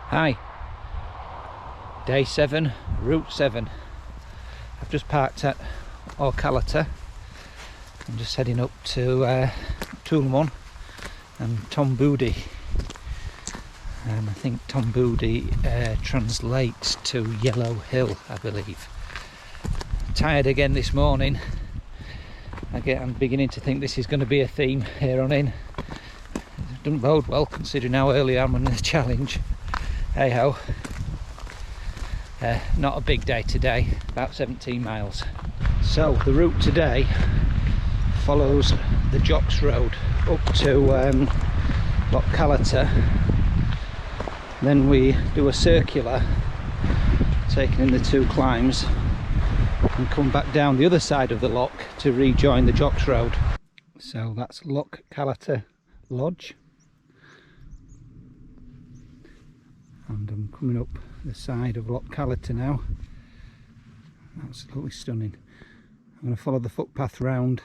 Hi, day 7, route 7. I've just parked at Buidhe. I'm just heading up to Tolmount and Buidhe. I think Buidhe translates to Yellow Hill, I believe. Tired again this morning. I'm beginning to think this is going to be a theme here on in. It doesn't bode well considering how early I'm on the challenge. Hey ho. Not a big day today, about 17 miles. So the route today follows the Jocks Road up to Buidhe. Then we do a circular, taking in the 2 climbs, and come back down the other side of the loch to rejoin the Jocks Road. So that's Buidhe Lodge. And I'm coming up the side of Buidhe now. Absolutely stunning. I'm going to follow the footpath around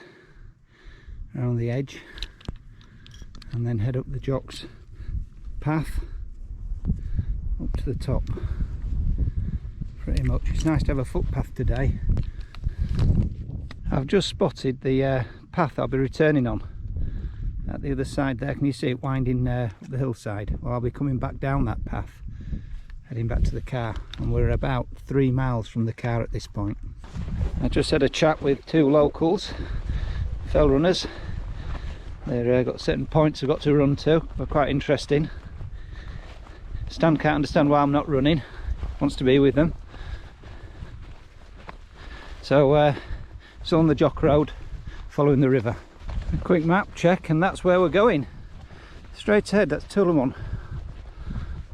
the edge and then head up the Jocks path up to the top. Pretty much. It's nice to have a footpath today. I've just spotted the path I'll be returning on at the other side there. Can you see it winding up the hillside? Well, I'll be coming back down that path, heading back to the car, and we're about 3 miles from the car at this point. I just had a chat with 2 locals, fell runners. They've got certain points I've got to run to. They're quite interesting. Stan can't understand why I'm not running, wants to be with them. So it's on the Jock Road, following the river. A quick map check, and that's where we're going. Straight ahead, that's Tolmount.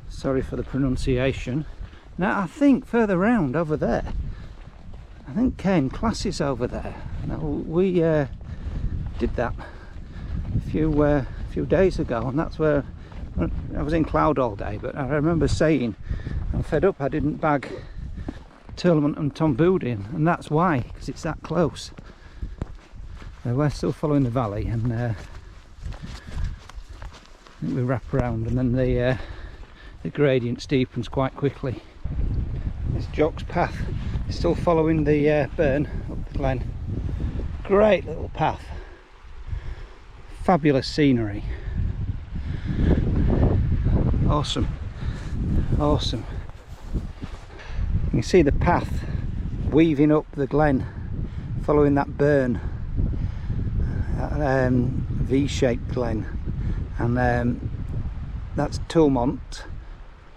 Sorry for the pronunciation. Now I think further round over there, I think Cairn Class is over there. Now we did that a few days ago, and that's where I was in cloud all day. But I remember saying I'm fed up I didn't bag Tolmount and Buidhe, and that's why, because it's that close. We're still following the valley, and I think we wrap around, and then the gradient steepens quite quickly. This Jocks path is still following the burn up the glen. Great little path, fabulous scenery, awesome. You can see the path weaving up the glen, following that burn, V-shaped glen, and that's Tolmount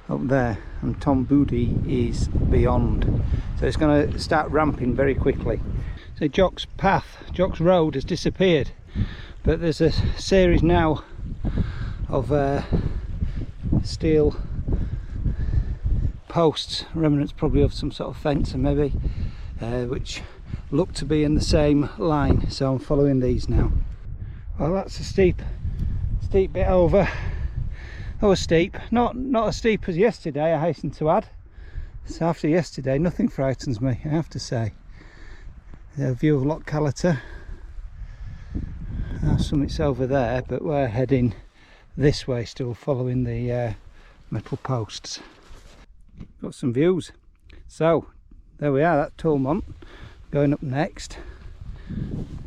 up there, and Buidhe is beyond. So it's going to start ramping very quickly. So Jocks Road has disappeared, but there's a series now of steel posts, remnants probably of some sort of fence, and maybe which look to be in the same line. So I'm following these now. Well, that's a steep bit over. Oh, steep, not as steep as yesterday, I hasten to add. So after yesterday, nothing frightens me, I have to say. The view of Buidhe. Our summit's over there, but we're heading this way, still following the metal posts. Got some views. So there we are, that's Tolmount. Going up next,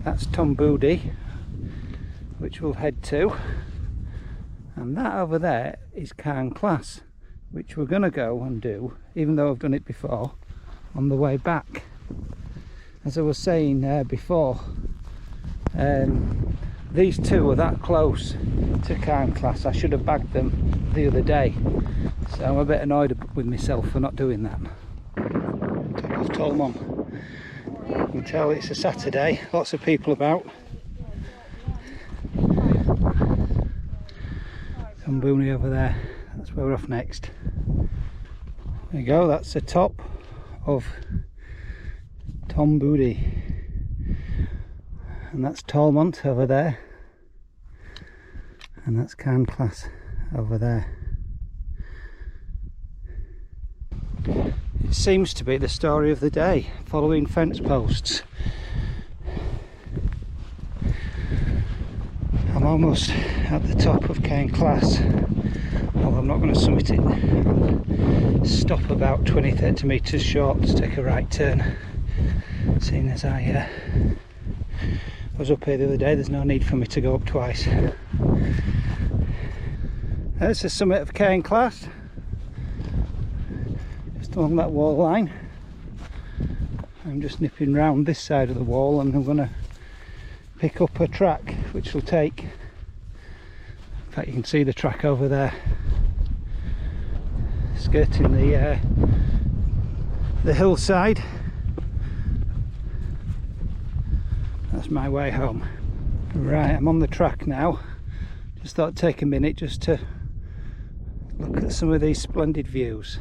that's Buidhe, which we'll head to. And that over there is Cairn Class, which we're going to go and do, even though I've done it before, on the way back. As I was saying before, these 2 are that close to Cairn Class. I should have bagged them the other day, so I'm a bit annoyed with myself for not doing that. Top of Tolmount. You can tell it's a Saturday, lots of people about. Buidhe over there, that's where we're off next. There you go, that's the top of Buidhe, and that's Tolmount over there, and that's Cairn Class over there. It seems to be the story of the day, following fence posts. I'm almost at the top of Cairn Class. Although I'm not going to summit it. I'll stop about 20-30 metres short to take a right turn. Seeing as I was up here the other day, there's no need for me to go up twice. There's the summit of Cairn Class, just along that wall line. I'm just nipping round this side of the wall and I'm going to pick up a track which will take, in fact you can see the track over there, skirting the hillside. That's my way home. Right, I'm on the track now. Just thought I'd take a minute just to look at some of these splendid views.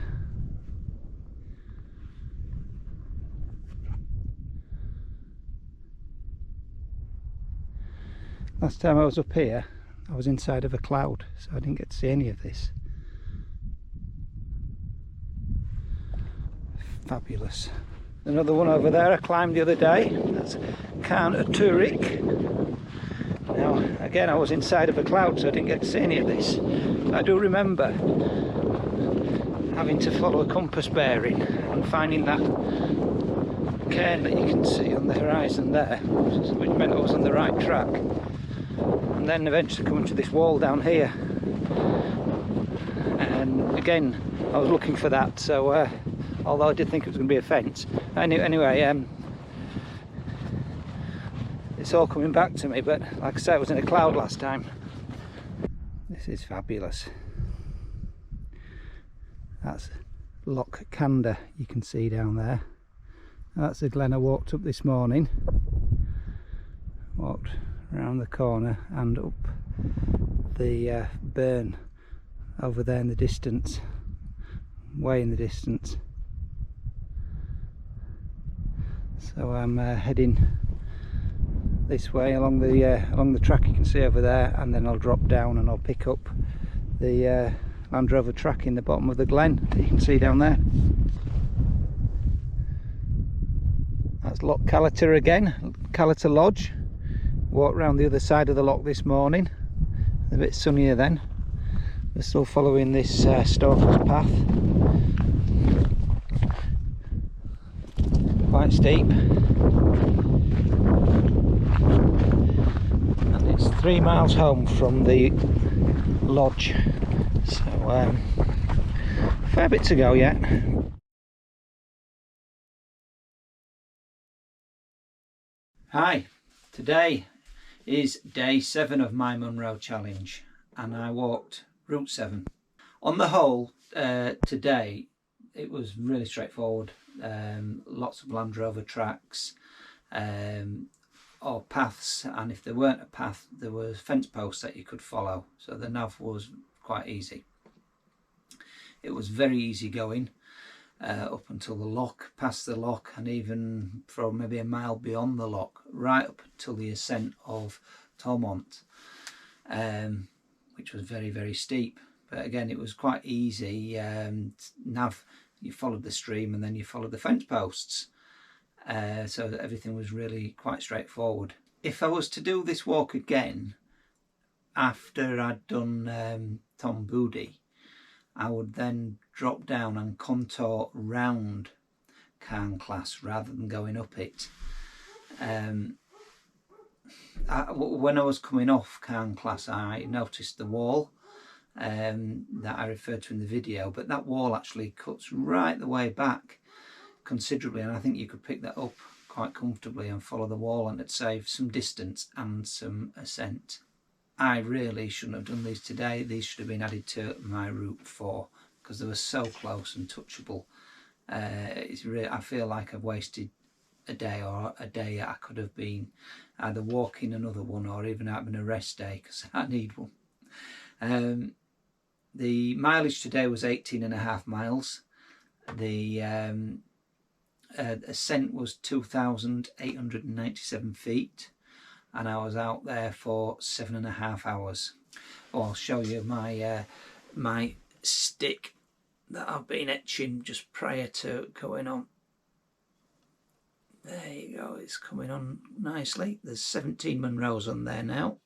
Last time I was up here, I was inside of a cloud, so I didn't get to see any of this. Fabulous. Another one over there I climbed the other day, that's Cairn Turig. Now, again, I was inside of a cloud, so I didn't get to see any of this. I do remember having to follow a compass bearing and finding that cairn that you can see on the horizon there, which meant I was on the right track. And then eventually coming to this wall down here, and again I was looking for that, so although I did think it was going to be a fence. Anyway, it's all coming back to me, but like I said, I was in a cloud last time. This is fabulous. That's Loch Canda you can see down there. That's the glen I walked up this morning. Walked around the corner and up the burn over there in the distance, way in the distance. So I'm heading this way along the track you can see over there, and then I'll drop down and I'll pick up the Land Rover track in the bottom of the glen that you can see down there. That's Loch Callata again, Callata Lodge. Walked round the other side of the loch this morning, a bit sunnier then. We're still following this stalker's path, quite steep, and it's 3 miles home from the lodge, so fair bit to go yet. Hi, today is day 7 of my Munro challenge, and I walked Route 7. On the whole, today it was really straightforward. Lots of Land Rover tracks or paths, and if there weren't a path, there were fence posts that you could follow, so the nav was quite easy. It was very easy going up until the loch, past the loch, and even from maybe a mile beyond the loch, right up until the ascent of Tolmount, which was very, very steep. But again, it was quite easy. Nav, you followed the stream and then you followed the fence posts, so everything was really quite straightforward. If I was to do this walk again after I'd done Buidhe, I would then drop down and contour round Cairn Class rather than going up it. When I was coming off Cairn Class, I noticed the wall that I referred to in the video, but that wall actually cuts right the way back considerably, and I think you could pick that up quite comfortably and follow the wall, and it'd save some distance and some ascent. I really shouldn't have done these today. These should have been added to my Route 4 because they were so close and touchable. It's really, I feel like I've wasted a day, or a day I could have been either walking another one or even having a rest day because I need one. The mileage today was 18.5 miles. The ascent was 2,897 feet. And I was out there for 7.5 hours. Oh, I'll show you my my stick that I've been etching just prior to going on. There you go, it's coming on nicely. There's 17 Munros on there now.